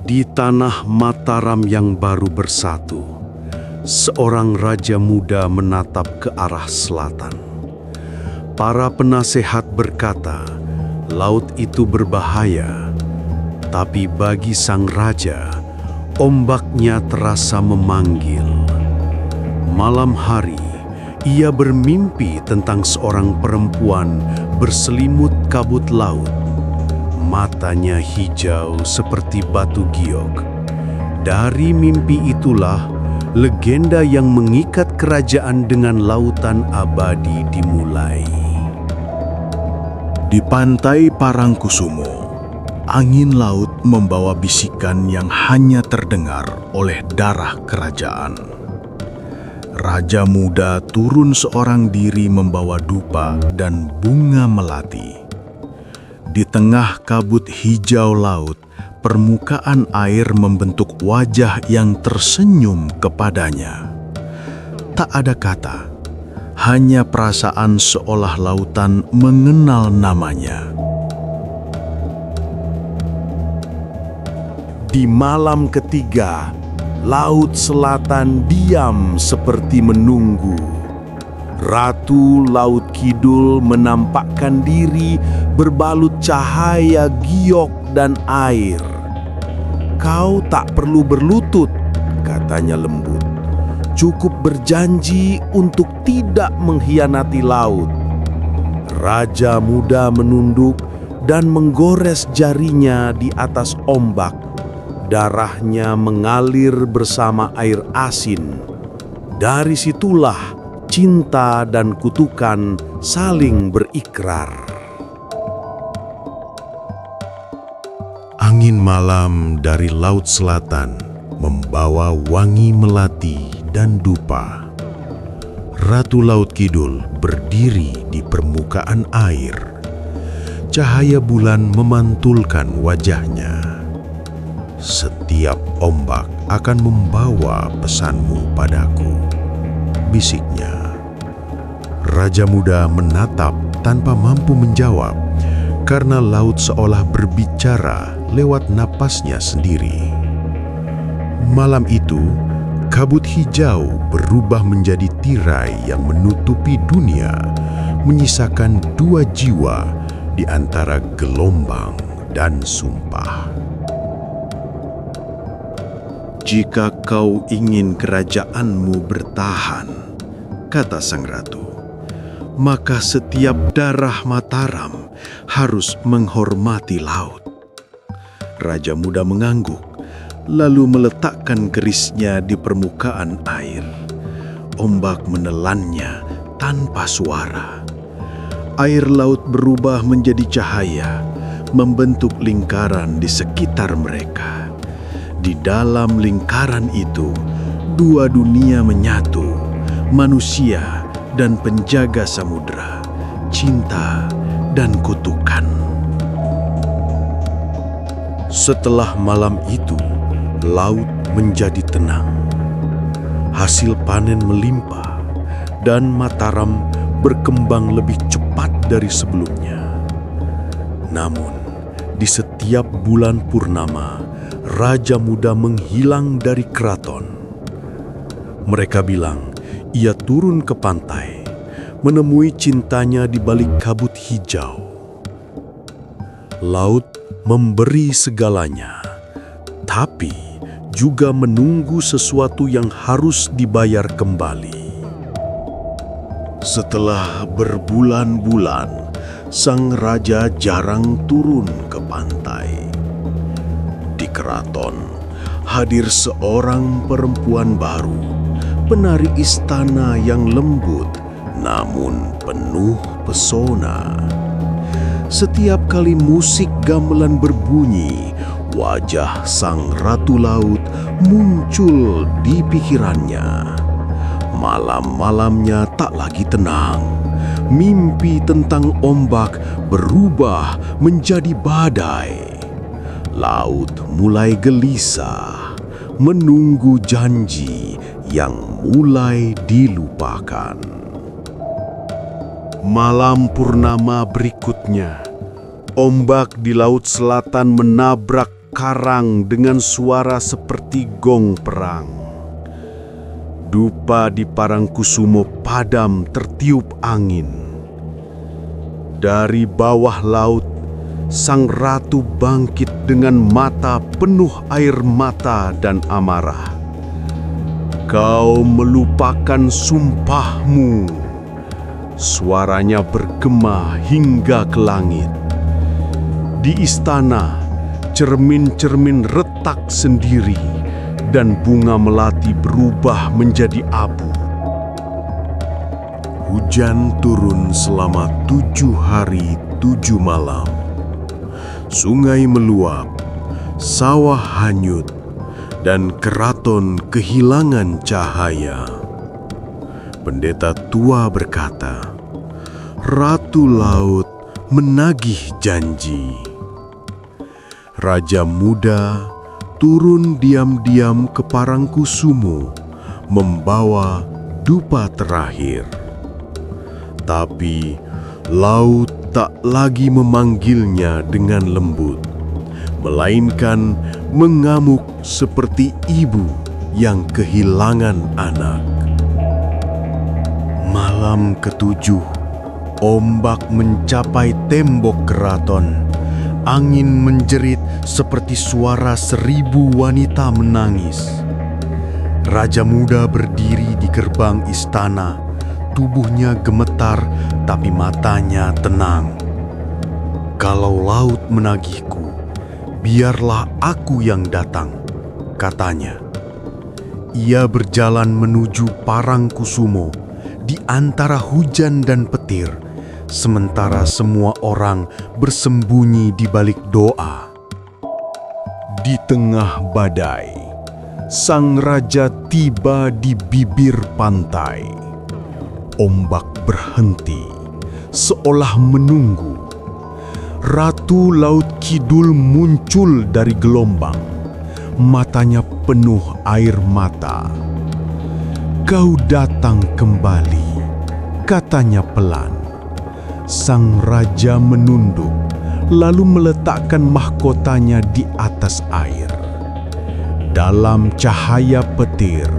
Di tanah Mataram yang baru bersatu, seorang raja muda menatap ke arah selatan. Para penasehat berkata, laut itu berbahaya, tapi bagi sang raja, ombaknya terasa memanggil. Malam hari, ia bermimpi tentang seorang perempuan berselimut kabut laut. Matanya hijau seperti batu giok. Dari mimpi itulah, legenda yang mengikat kerajaan dengan lautan abadi dimulai. Di pantai Parangkusumo, angin laut membawa bisikan yang hanya terdengar oleh darah kerajaan. Raja muda turun seorang diri membawa dupa dan bunga melati. Di tengah kabut hijau laut, permukaan air membentuk wajah yang tersenyum kepadanya. Tak ada kata, hanya perasaan seolah lautan mengenal namanya. Di malam ketiga, laut selatan diam seperti menunggu. Ratu Laut Kidul menampakkan diri berbalut cahaya giok dan air. "Kau tak perlu berlutut," katanya lembut. "Cukup berjanji untuk tidak mengkhianati laut." Raja muda menunduk dan menggores jarinya di atas ombak. Darahnya mengalir bersama air asin. Dari situlah cinta dan kutukan saling berikrar. Angin malam dari laut selatan membawa wangi melati dan dupa. Ratu Laut Kidul berdiri di permukaan air. Cahaya bulan memantulkan wajahnya. "Setiap ombak akan membawa pesanmu padaku," bisiknya. Raja muda menatap tanpa mampu menjawab, karena laut seolah berbicara lewat napasnya sendiri. Malam itu, kabut hijau berubah menjadi tirai yang menutupi dunia, menyisakan dua jiwa di antara gelombang dan sumpah. "Jika kau ingin kerajaanmu bertahan," kata sang ratu, "maka setiap darah Mataram harus menghormati laut." Raja muda mengangguk, lalu meletakkan kerisnya di permukaan air. Ombak menelannya tanpa suara. Air laut berubah menjadi cahaya, membentuk lingkaran di sekitar mereka. Di dalam lingkaran itu, dua dunia menyatu, manusia dan penjaga samudera, cinta dan kutukan. Setelah malam itu, laut menjadi tenang. Hasil panen melimpah, dan Mataram berkembang lebih cepat dari sebelumnya. Namun, di setiap bulan purnama, Raja muda menghilang dari keraton. Mereka bilang ia turun ke pantai, menemui cintanya di balik kabut hijau. Laut memberi segalanya, tapi juga menunggu sesuatu yang harus dibayar kembali. Setelah berbulan-bulan, sang raja jarang turun ke pantai. Di keraton, hadir seorang perempuan baru, penari istana yang lembut namun penuh pesona. Setiap kali musik gamelan berbunyi, wajah sang ratu laut muncul di pikirannya. Malam-malamnya tak lagi tenang. Mimpi tentang ombak berubah menjadi badai. Laut mulai gelisah, menunggu janji yang mulai dilupakan. Malam purnama berikutnya, ombak di laut selatan menabrak karang dengan suara seperti gong perang. Dupa di Parangkusumo padam tertiup angin. Dari bawah laut, sang ratu bangkit dengan mata penuh air mata dan amarah. Kau melupakan sumpahmu. Suaranya bergema hingga ke langit. Di istana, cermin-cermin retak sendiri dan bunga melati berubah menjadi abu. Hujan turun selama 7 hari 7 malam. Sungai meluap, sawah hanyut, dan keraton kehilangan cahaya. Pendeta tua berkata, Ratu Laut menagih janji. Raja muda turun diam-diam ke Parangkusumo membawa dupa terakhir. Tapi laut tak lagi memanggilnya dengan lembut, melainkan mengamuk seperti ibu yang kehilangan anak. Malam ketujuh, ombak mencapai tembok keraton. Angin menjerit seperti suara 1000 wanita menangis. Raja muda berdiri di gerbang istana. Tubuhnya gemetar, tapi matanya tenang. Kalau laut menagihku, biarlah aku yang datang, katanya. Ia berjalan menuju Parangkusumo di antara hujan dan petir, sementara semua orang bersembunyi di balik doa. Di tengah badai, sang raja tiba di bibir pantai. Ombak berhenti, seolah menunggu. Ratu Laut Kidul muncul dari gelombang. Matanya penuh air mata. Kau datang kembali, katanya pelan. Sang raja menunduk, lalu meletakkan mahkotanya di atas air. Dalam cahaya petir,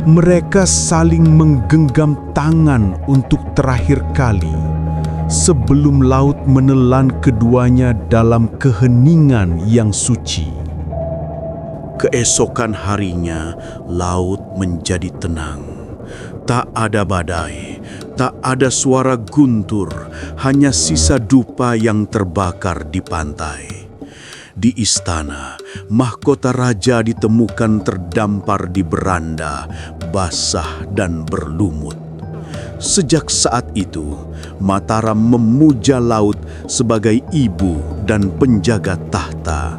mereka saling menggenggam tangan untuk terakhir kali sebelum laut menelan keduanya dalam keheningan yang suci. Keesokan harinya, laut menjadi tenang. Tak ada badai, tak ada suara guntur, hanya sisa dupa yang terbakar di pantai. Di istana, mahkota raja ditemukan terdampar di beranda, basah dan berlumut. Sejak saat itu, Mataram memuja laut sebagai ibu dan penjaga tahta.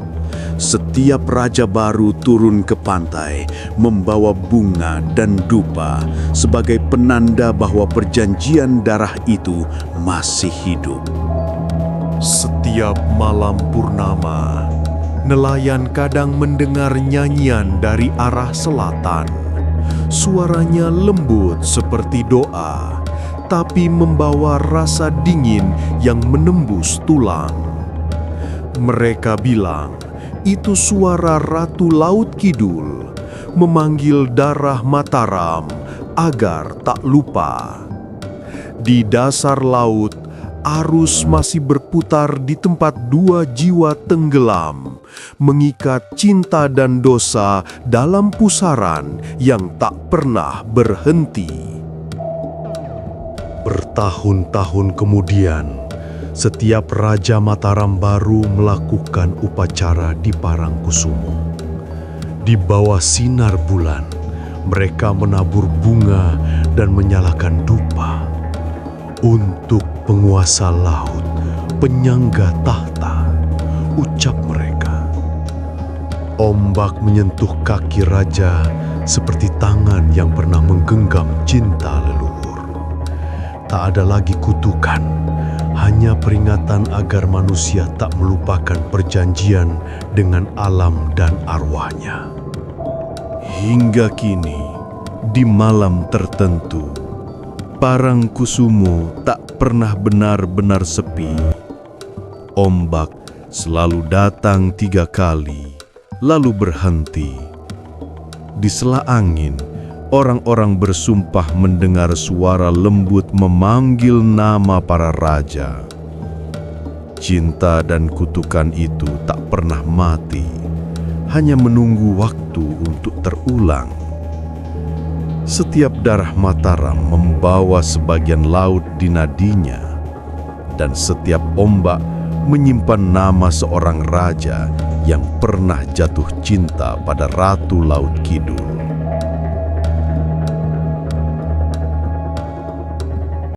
Setiap raja baru turun ke pantai, membawa bunga dan dupa sebagai penanda bahwa perjanjian darah itu masih hidup. Setiap malam purnama, nelayan kadang mendengar nyanyian dari arah selatan. Suaranya lembut seperti doa, tapi membawa rasa dingin yang menembus tulang. Mereka bilang, itu suara Ratu Laut Kidul memanggil darah Mataram agar tak lupa. Di dasar laut, arus masih berputar di tempat 2 jiwa tenggelam, mengikat cinta dan dosa dalam pusaran yang tak pernah berhenti. Bertahun-tahun kemudian, setiap Raja Mataram baru melakukan upacara di Parangkusumo. Di bawah sinar bulan, mereka menabur bunga dan menyalakan dupa. Untuk penguasa laut, penyangga tahta, ucap mereka. Ombak menyentuh kaki raja seperti tangan yang pernah menggenggam cinta leluhur. Tak ada lagi kutukan, hanya peringatan agar manusia tak melupakan perjanjian dengan alam dan arwahnya. Hingga kini, di malam tertentu, Parangkusumo tak pernah benar-benar sepi. Ombak selalu datang 3 kali lalu berhenti. Di sela angin, orang-orang bersumpah mendengar suara lembut memanggil nama para raja. Cinta dan kutukan itu tak pernah mati, hanya menunggu waktu untuk terulang. Setiap darah Mataram membawa sebagian laut di nadinya, dan setiap ombak menyimpan nama seorang raja yang pernah jatuh cinta pada Ratu Laut Kidul.